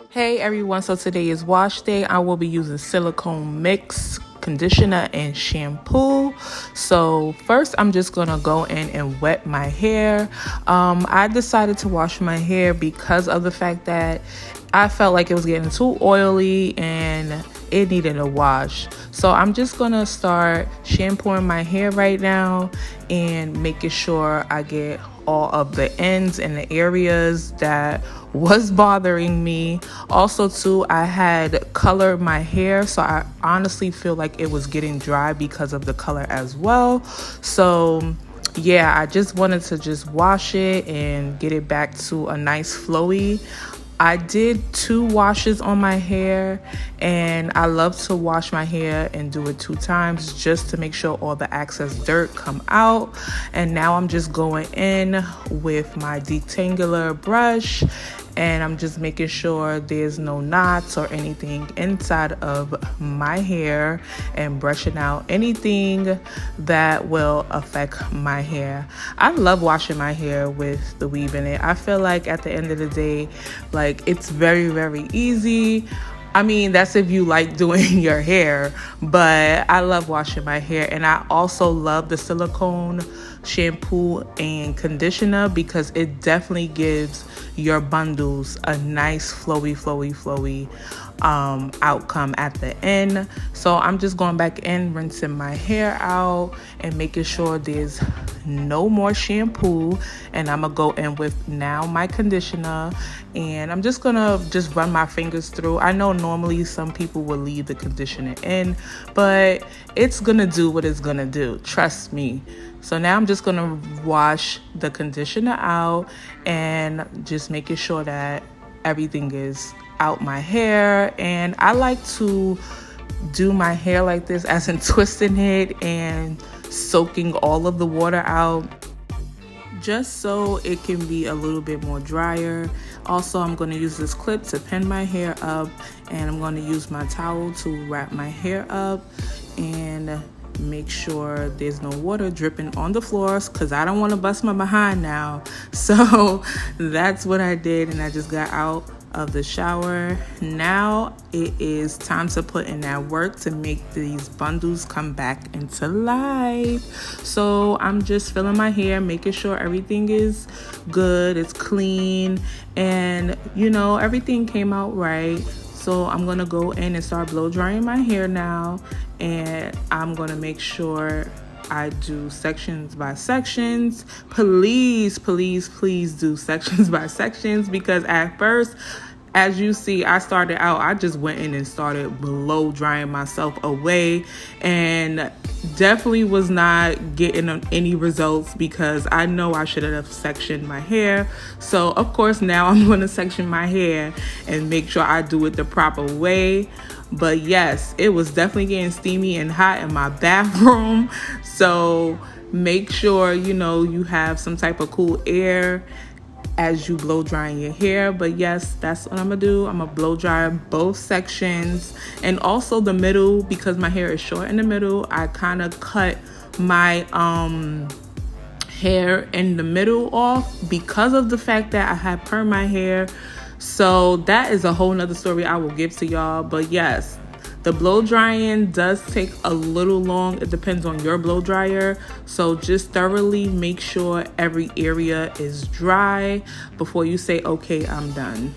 Hey everyone, so today is wash day. I will be using silicone mix, conditioner, and shampoo. So first I'm just gonna go in and wet my hair. I decided to wash my hair because of the fact that I felt like it was getting too oily and it needed a wash. So I'm just gonna start shampooing my hair right now and making sure I get all of the ends and the areas that was bothering me. Also too, I had colored my hair, so I honestly feel like it was getting dry because of the color as well. So yeah, I just wanted to just wash it and get it back to a nice flowy. I did 2 washes on my hair, and I love to wash my hair and do it 2 times just to make sure all the excess dirt come out. And now I'm just going in with my detangler brush, and I'm just making sure there's no knots or anything inside of my hair and brushing out anything that will affect my hair. I love washing my hair with the weave in it. I feel like at the end of the day, like, it's very, very easy. I mean, that's if you like doing your hair, but I love washing my hair. And I also love the silicone shampoo and conditioner because it definitely gives your bundles a nice flowy outcome at the end. So I'm just going back in, rinsing my hair out and making sure there's no more shampoo, and I'm gonna go in with now my conditioner, and I'm just gonna run my fingers through. I know normally some people will leave the conditioner in, but it's gonna do what it's gonna do, trust me. So now I'm just gonna wash the conditioner out and just making sure that everything is out my hair. And I like to do my hair like this, as in twisting it and soaking all of the water out, just so it can be a little bit more drier. Also, I'm going to use this clip to pin my hair up, and I'm going to use my towel to wrap my hair up and make sure there's no water dripping on the floors, because I don't want to bust my behind now. So that's what I did, and I just got out of the shower. Now it is time to put in that work to make these bundles come back into life. So I'm just filling my hair, making sure everything is good, it's clean, and you know, everything came out right. So I'm gonna go in and start blow drying my hair now, and I'm gonna make sure I do sections by sections. Please do sections by sections, because at first, as you see, I started out, I just went in and started blow drying myself away, and definitely was not getting any results because I know I should have sectioned my hair. So of course now I'm going to section my hair and make sure I do it the proper way. But yes, it was definitely getting steamy and hot in my bathroom. So make sure, you know, you have some type of cool air as you blow drying your hair. But yes, that's what I'm gonna do. I'm gonna blow dry both sections, and also the middle, because my hair is short in the middle. I kind of cut my hair in the middle off because of the fact that I had perm my hair. So that is a whole nother story I will give to y'all. But yes, the blow drying does take a little long. It depends on your blow dryer. So just thoroughly make sure every area is dry before you say, okay, I'm done.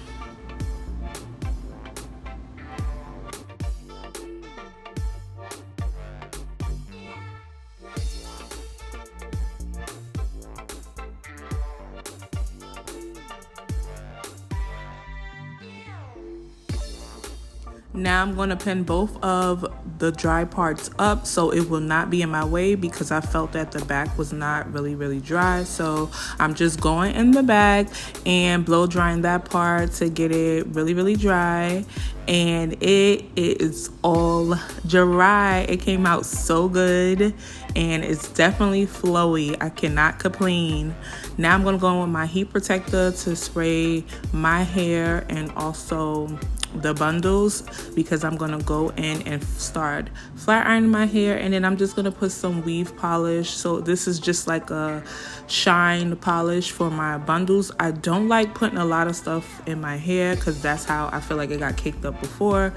Now I'm going to pin both of the dry parts up so it will not be in my way, because I felt that the back was not really dry. So I'm just going in the back and blow drying that part to get it really dry. And it is all dry. It came out so good, and it's definitely flowy. I cannot complain. Now I'm going to go in with my heat protector to spray my hair and also the bundles because I'm gonna go in and start flat ironing my hair, and then I'm just gonna put some weave polish. So this is just like a shine polish for my bundles. I don't like putting a lot of stuff in my hair because that's how I feel like it got caked up before,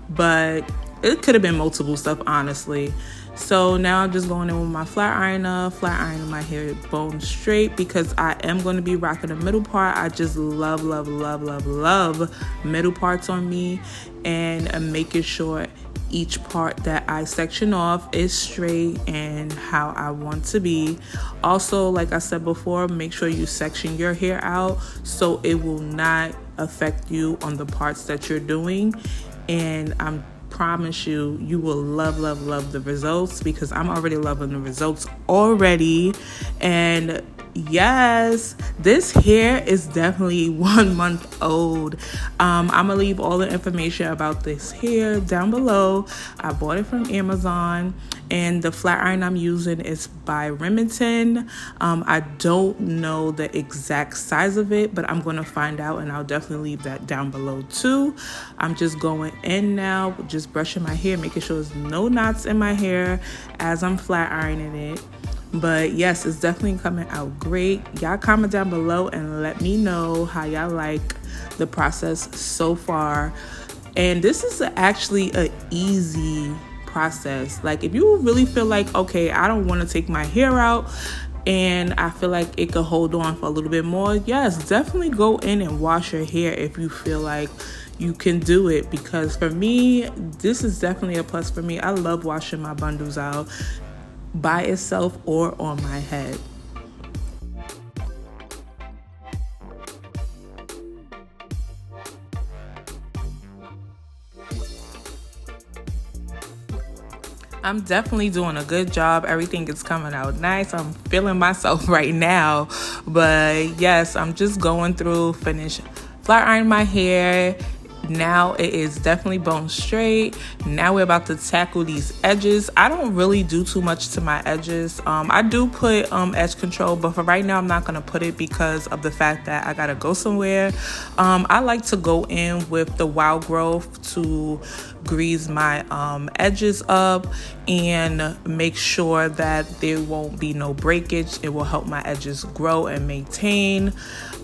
but it could have been multiple stuff, honestly. So now I'm just going in with my flat ironer, flat ironing my hair bone straight because I am going to be rocking the middle part. I just love middle parts on me, and I'm making sure each part that I section off is straight and how I want to be. Also, like I said before, make sure you section your hair out so it will not affect you on the parts that you're doing. And I'm promise you, you will love the results because I'm already loving the results already. And yes, this hair is definitely 1 month old. I'm gonna leave all the information about this hair down below. I bought it from Amazon, and the flat iron I'm using is by Remington. I don't know the exact size of it, but I'm gonna find out, and I'll definitely leave that down below too. I'm just going in now, just brushing my hair, making sure there's no knots in my hair as I'm flat ironing it. But yes, it's definitely coming out great. Y'all comment down below and let me know how y'all like the process so far. And this is actually an easy process. Like, if you really feel like, okay, I don't want to take my hair out and I feel like it could hold on for a little bit more, yes, definitely go in and wash your hair if you feel like you can do it. Because for me, this is definitely a plus for me. I love washing my bundles out by itself or on my head. I'm definitely doing a good job. Everything is coming out nice. I'm feeling myself right now. But yes, I'm just going through, finish flat iron my hair. Now it is definitely bone straight. Now we're about to tackle these edges. I don't really do too much to my edges. I do put edge control, but for right now I'm not gonna put it because of the fact that I gotta go somewhere. I like to go in with the wild growth to grease my edges up and make sure that there won't be no breakage. It will help my edges grow and maintain.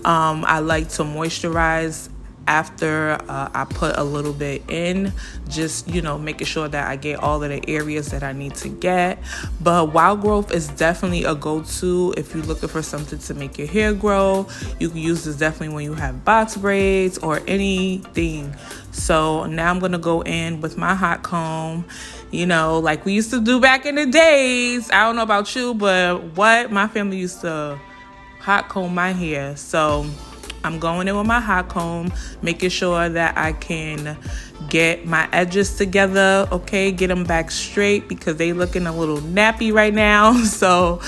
I like to moisturize after I put a little bit in, just, you know, making sure that I get all of the areas that I need to get. But wild growth is definitely a go-to if you're looking for something to make your hair grow. You can use this definitely when you have box braids or anything. So now I'm gonna go in with my hot comb, you know, like we used to do back in the days. I don't know about you, but my family used to hot comb my hair. So I'm going in with my hot comb, making sure that I can get my edges together, okay, get them back straight because they looking a little nappy right now. So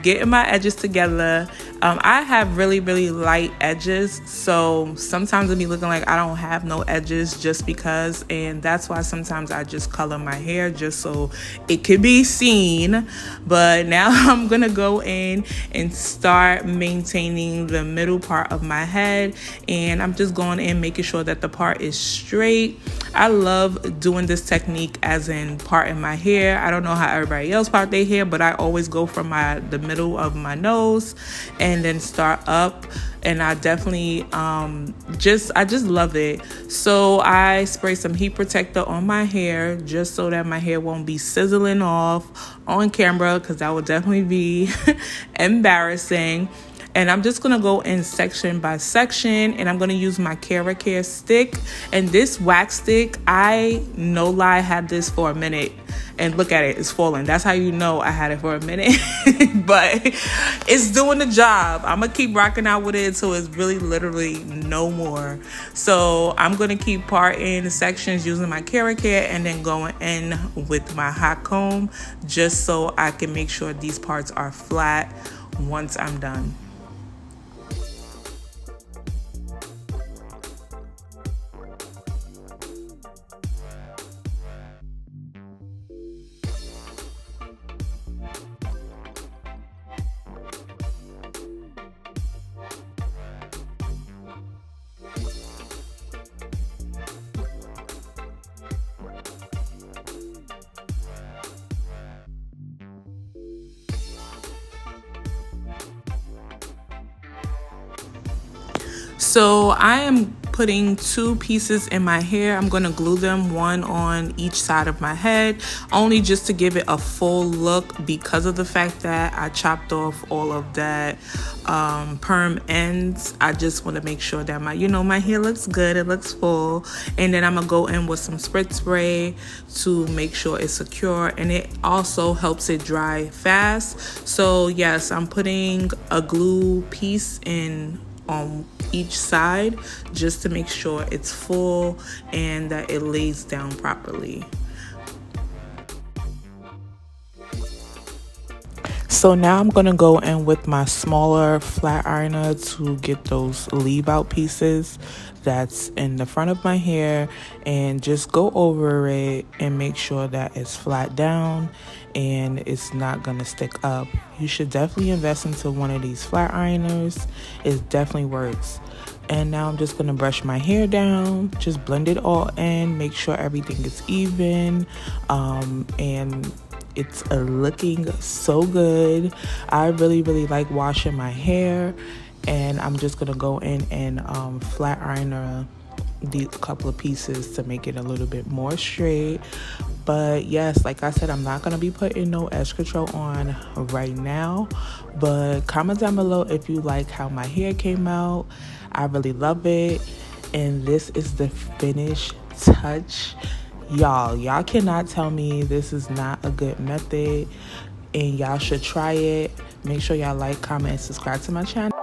getting my edges together. I have really light edges, so sometimes it be looking like I don't have no edges just because, and that's why sometimes I just color my hair just so it could be seen. But now I'm gonna go in and start maintaining the middle part of my head, and I'm just going in making sure that the part is straight. I love doing this technique as in parting my hair. I don't know how everybody else part their hair, but I always go from the middle of my nose and then start up. And I definitely I just love it. So I spray some heat protector on my hair just so that my hair won't be sizzling off on camera, because that would definitely be embarrassing. And I'm just gonna go in section by section, and I'm gonna use my KOKO stick. And this wax stick, I no lie had this for a minute, and look at it, it's falling. That's how you know I had it for a minute. But it's doing the job. I'm gonna keep rocking out with it until it's really literally no more. So I'm gonna keep parting sections using my KOKO and then going in with my hot comb just so I can make sure these parts are flat once I'm done. So I am putting 2 pieces in my hair. I'm going to glue them, one on each side of my head, only just to give it a full look, because of the fact that I chopped off all of that perm ends. I just want to make sure that my hair looks good, it looks full. And then I'm gonna go in with some spritz spray to make sure it's secure, and it also helps it dry fast. So yes, I'm putting a glue piece in on each side just to make sure it's full and that it lays down properly. So now I'm gonna go in with my smaller flat ironer to get those leave out pieces that's in the front of my hair, and just go over it and make sure that it's flat down and it's not gonna stick up. You should definitely invest into one of these flat ironers. It definitely works. And now I'm just gonna brush my hair down, just blend it all in, make sure everything is even, and it's looking so good. I really like washing my hair, and I'm just gonna go in and flat iron these couple of pieces to make it a little bit more straight. But yes, like I said, I'm not gonna be putting no edge control on right now, but comment down below if you like how my hair came out. I really love it, and this is the finished touch. Y'all cannot tell me this is not a good method, and y'all should try it. Make sure y'all like, comment, and subscribe to my channel.